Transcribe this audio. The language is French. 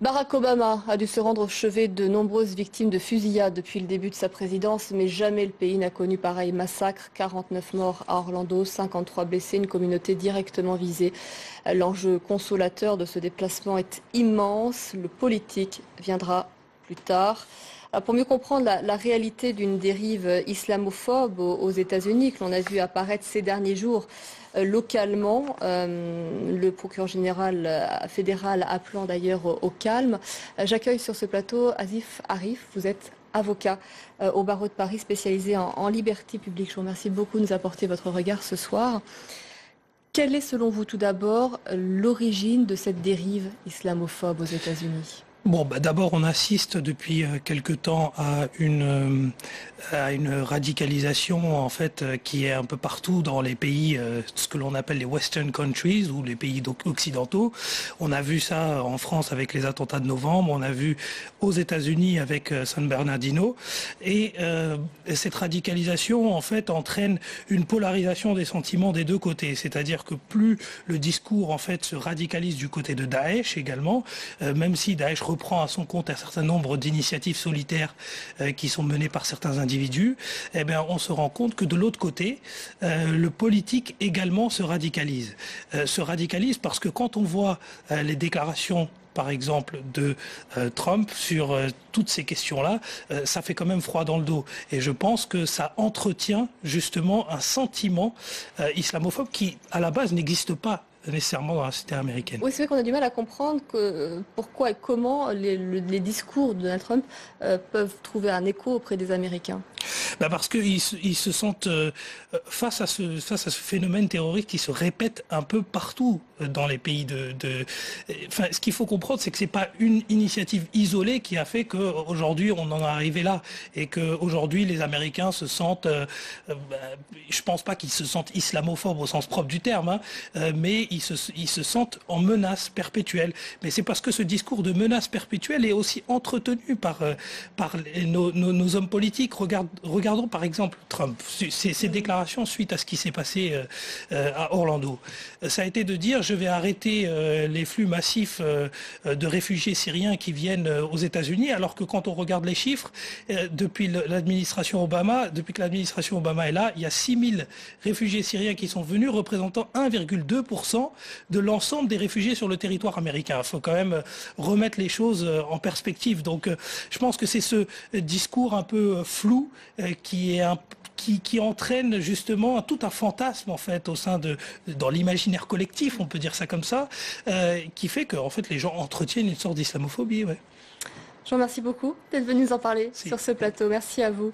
Barack Obama a dû se rendre au chevet de nombreuses victimes de fusillades depuis le début de sa présidence, mais jamais le pays n'a connu pareil massacre. 49 morts à Orlando, 53 blessés, une communauté directement visée. L'enjeu consolateur de ce déplacement est immense. Le politique viendra plus tard. Alors pour mieux comprendre la réalité d'une dérive islamophobe aux États-Unis que l'on a vu apparaître ces derniers jours localement, le procureur général fédéral appelant d'ailleurs au calme. J'accueille sur ce plateau Asif Arif, vous êtes avocat au barreau de Paris spécialisé en liberté publique. Je vous remercie beaucoup de nous apporter votre regard ce soir. Quelle est selon vous tout d'abord l'origine de cette dérive islamophobe aux États-Unis ? Bon, d'abord, on assiste depuis quelque temps à une radicalisation en fait qui est un peu partout dans les pays, ce que l'on appelle les Western countries ou les pays occidentaux. On a vu ça en France avec les attentats de novembre, on a vu aux États-Unis avec San Bernardino, et cette radicalisation en fait entraîne une polarisation des sentiments des deux côtés. C'est-à-dire que plus le discours en fait se radicalise du côté de Daesh également, même si Daesh reprend à son compte un certain nombre d'initiatives solitaires qui sont menées par certains individus, eh bien, on se rend compte que de l'autre côté, le politique également se radicalise. Se radicalise parce que quand on voit les déclarations par exemple de Trump sur toutes ces questions-là, ça fait quand même froid dans le dos. Et je pense que ça entretient justement un sentiment islamophobe qui, à la base, n'existe pas nécessairement dans la société américaine. Oui, c'est vrai qu'on a du mal à comprendre pourquoi et comment les discours de Donald Trump peuvent trouver un écho auprès des Américains. Parce qu'ils se sentent face à ce phénomène terroriste qui se répète un peu partout dans les pays Enfin, ce qu'il faut comprendre, c'est que c'est pas une initiative isolée qui a fait qu'aujourd'hui on en est arrivé là et qu'aujourd'hui les Américains se sentent, je pense pas qu'ils se sentent islamophobes au sens propre du terme, mais ils se sentent en menace perpétuelle. Mais c'est parce que ce discours de menace perpétuelle est aussi entretenu par nos hommes politiques. Regardons par exemple Trump, ses déclarations suite à ce qui s'est passé à Orlando. Ça a été de dire je vais arrêter les flux massifs de réfugiés syriens qui viennent aux États-Unis, alors que quand on regarde les chiffres, depuis que l'administration Obama est là, il y a 6000 réfugiés syriens qui sont venus, représentant 1,2% de l'ensemble des réfugiés sur le territoire américain. Il faut quand même remettre les choses en perspective. Donc je pense que c'est ce discours un peu flou qui entraîne justement tout un fantasme en fait dans l'imaginaire collectif, on peut dire ça comme ça, qui fait que en fait les gens entretiennent une sorte d'islamophobie. Ouais. Je vous remercie beaucoup d'être venu nous en parler sur ce plateau. Merci à vous.